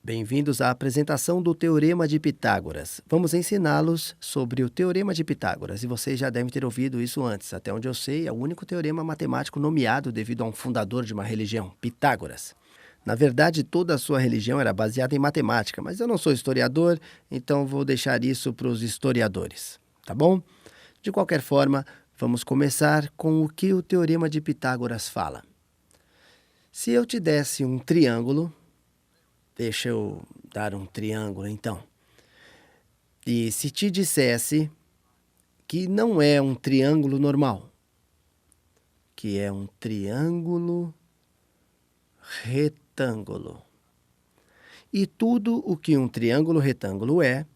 Bem-vindos à apresentação do Teorema de Pitágoras. Vamos ensiná-los sobre o Teorema de Pitágoras, e vocês já devem ter ouvido isso antes. Até onde eu sei, é o único teorema matemático nomeado devido a um fundador de uma religião, Pitágoras. Na verdade, toda a sua religião era baseada em matemática, mas eu não sou historiador, então vou deixar isso para os historiadores, tá bom? De qualquer forma, vamos começar com o que o Teorema de Pitágoras fala. Se eu te desse um triângulo, deixa eu dar um triângulo, então. E se te dissesse que não é um triângulo normal, que é um triângulo retângulo. E tudo o que um triângulo retângulo é,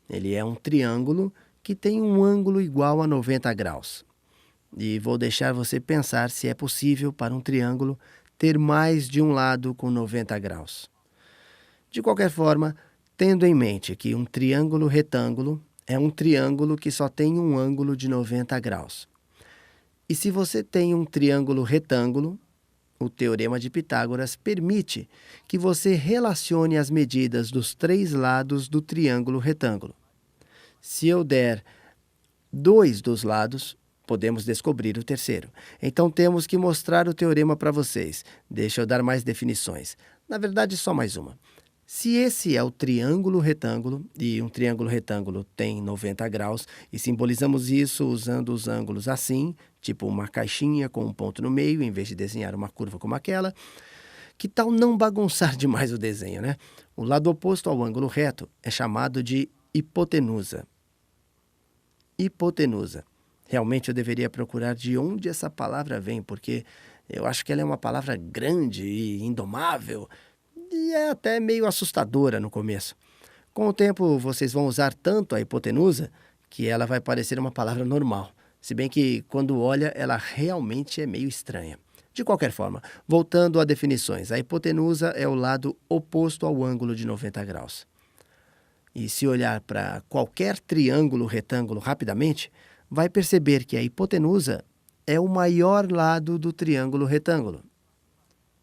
ele é um triângulo que tem um ângulo igual a 90 graus. E vou deixar você pensar se é possível para um triângulo ter mais de um lado com 90 graus. De qualquer forma, tendo em mente que um triângulo retângulo é um triângulo que só tem um ângulo de 90 graus. E se você tem um triângulo retângulo, o Teorema de Pitágoras permite que você relacione as medidas dos três lados do triângulo retângulo. Se eu der 2 dos lados, podemos descobrir o terceiro. Então temos que mostrar o teorema para vocês. Deixa eu dar mais definições. Na verdade, só mais uma. Se esse é o triângulo retângulo, e um triângulo retângulo tem 90 graus, e simbolizamos isso usando os ângulos assim, tipo uma caixinha com um ponto no meio, em vez de desenhar uma curva como aquela, que tal não bagunçar demais o desenho, né? O lado oposto ao ângulo reto é chamado de hipotenusa. Hipotenusa. Realmente eu deveria procurar de onde essa palavra vem, porque eu acho que ela é uma palavra grande e indomável, e é até meio assustadora no começo. Com o tempo, vocês vão usar tanto a hipotenusa que ela vai parecer uma palavra normal, se bem que, quando olha, ela realmente é meio estranha. De qualquer forma, voltando a definições, a hipotenusa é o lado oposto ao ângulo de 90 graus. E se olhar para qualquer triângulo retângulo rapidamente, vai perceber que a hipotenusa é o maior lado do triângulo retângulo.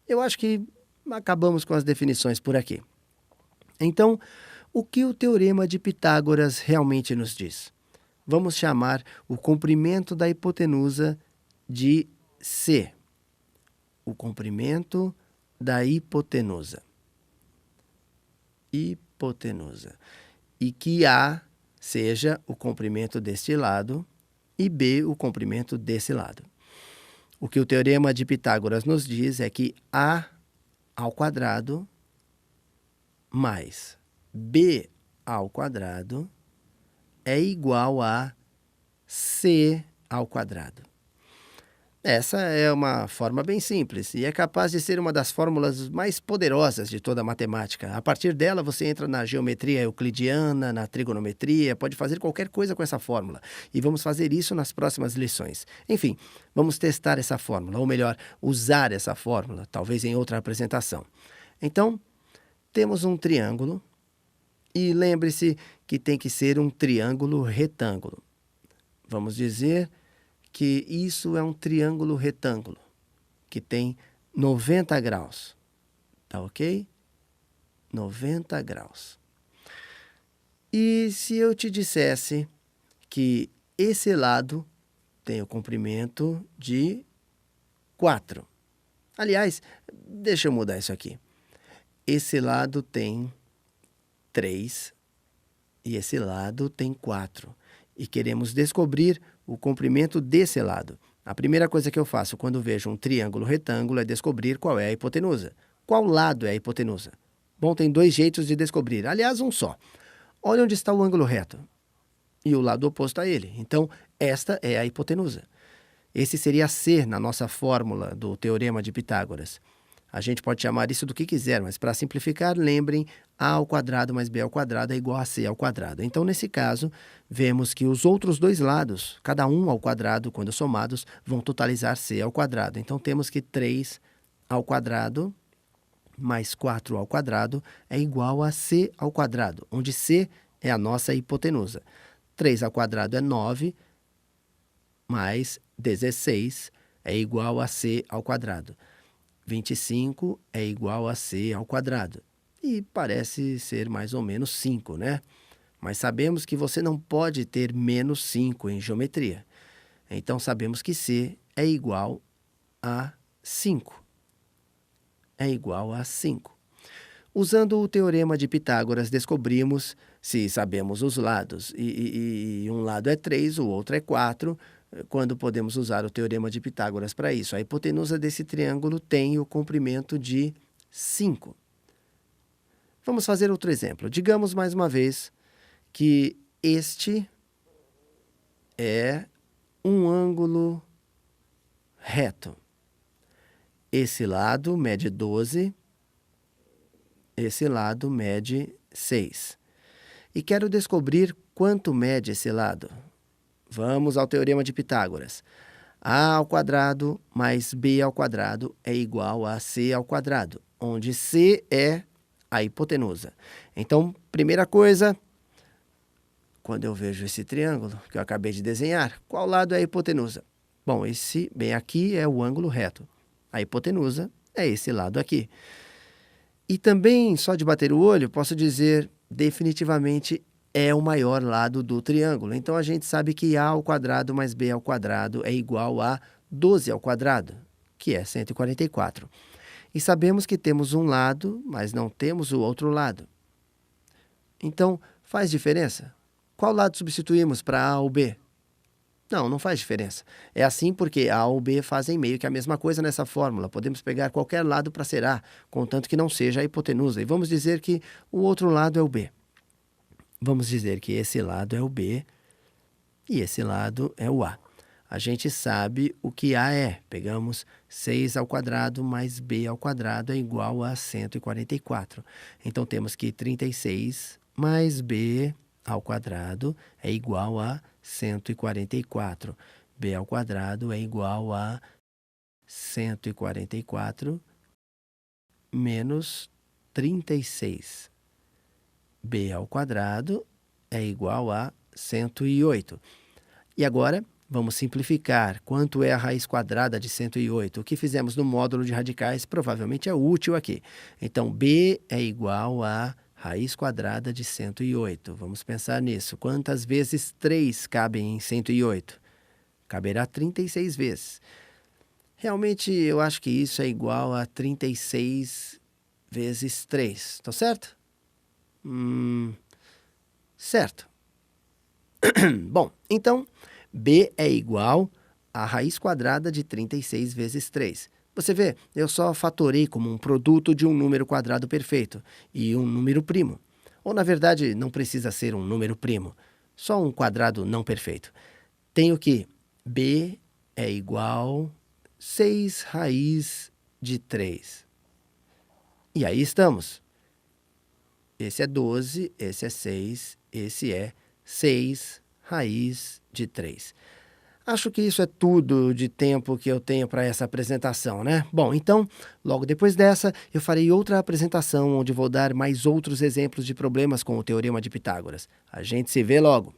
Eu acho que acabamos com as definições por aqui. Então, o que o Teorema de Pitágoras realmente nos diz? Vamos chamar o comprimento da hipotenusa de C. O comprimento da hipotenusa. Hipotenusa. E que A seja o comprimento deste lado e B o comprimento desse lado. O que o Teorema de Pitágoras nos diz é que A ao quadrado mais B ao quadrado é igual a C ao quadrado. Essa é uma forma bem simples e é capaz de ser uma das fórmulas mais poderosas de toda a matemática. A partir dela, você entra na geometria euclidiana, na trigonometria, pode fazer qualquer coisa com essa fórmula. E vamos fazer isso nas próximas lições. Enfim, vamos testar essa fórmula, ou melhor, usar essa fórmula, talvez em outra apresentação. Então, temos um triângulo e lembre-se que tem que ser um triângulo retângulo. Vamos dizer que isso é um triângulo retângulo, que tem 90 graus. Tá ok? 90 graus. E se eu te dissesse que esse lado tem o comprimento de 4? Aliás, deixa eu mudar isso aqui. Esse lado tem 3 e esse lado tem 4. E queremos descobrir o comprimento desse lado. A primeira coisa que eu faço quando vejo um triângulo retângulo é descobrir qual é a hipotenusa. Qual lado é a hipotenusa? Bom, tem 2 jeitos de descobrir. Aliás, um só. Olha onde está o ângulo reto e o lado oposto a ele. Então, esta é a hipotenusa. Esse seria C na nossa fórmula do Teorema de Pitágoras. A gente pode chamar isso do que quiser, mas para simplificar, lembrem, A ao quadrado mais B ao quadrado é igual a C ao quadrado. Então, nesse caso, vemos que os outros 2 lados, cada um ao quadrado, quando somados, vão totalizar C ao quadrado. Então, temos que 3 ao quadrado mais 4 ao quadrado é igual a C ao quadrado, onde C é a nossa hipotenusa. 3 ao quadrado é 9, mais 16 é igual a C ao quadrado. 25 é igual a C ao quadrado. e parece ser mais ou menos 5, né? Mas sabemos que você não pode ter menos 5 em geometria. Então, sabemos que C é igual a 5. É igual a 5. Usando o teorema de Pitágoras, descobrimos, se sabemos os lados, e um lado é 3, o outro é 4, quando podemos usar o teorema de Pitágoras para isso. A hipotenusa desse triângulo tem o comprimento de 5. Vamos fazer outro exemplo. Digamos mais uma vez que este é um ângulo reto. Esse lado mede 12, esse lado mede 6. E quero descobrir quanto mede esse lado. Vamos ao teorema de Pitágoras. A ao quadrado mais b ao quadrado é igual a c ao quadrado, onde c é a hipotenusa. Então, primeira coisa, quando eu vejo esse triângulo que eu acabei de desenhar, qual lado é a hipotenusa? Bom, esse bem aqui é o ângulo reto. A hipotenusa é esse lado aqui. E também, só de bater o olho, posso dizer definitivamente é o maior lado do triângulo. Então, a gente sabe que a ao quadrado mais b ao quadrado é igual a 12 ao quadrado, que é 144. E sabemos que temos um lado, mas não temos o outro lado. Então, faz diferença? Qual lado substituímos para A ou B? Não, não faz diferença. É assim porque A ou B fazem meio que a mesma coisa nessa fórmula. Podemos pegar qualquer lado para ser A, contanto que não seja a hipotenusa. E vamos dizer que o outro lado é o B. Vamos dizer que esse lado é o B e esse lado é o A. A gente sabe o que A é. Pegamos 6 ao quadrado mais B ao quadrado é igual a 144. Então, temos que 36 mais B ao quadrado é igual a 144. B ao quadrado é igual a 144 menos 36. B ao quadrado é igual a 108. E agora, vamos simplificar. Quanto é a raiz quadrada de 108? O que fizemos no módulo de radicais provavelmente é útil aqui. Então, B é igual a raiz quadrada de 108. Vamos pensar nisso. Quantas vezes 3 cabem em 108? Caberá 36 vezes. Realmente, eu acho que isso é igual a 36 vezes 3. Tá certo? Certo. Bom, então, B é igual a raiz quadrada de 36 vezes 3. Você vê, eu só fatorei como um produto de um número quadrado perfeito e um número primo. Ou, na verdade, não precisa ser um número primo, só um quadrado não perfeito. Tenho que B é igual 6 raiz de 3. E aí estamos. Esse é 12, esse é 6, esse é 6 raiz de 3. Acho que isso é tudo de tempo que eu tenho para essa apresentação, né? Bom, então, logo depois dessa, eu farei outra apresentação onde vou dar mais outros exemplos de problemas com o Teorema de Pitágoras. A gente se vê logo!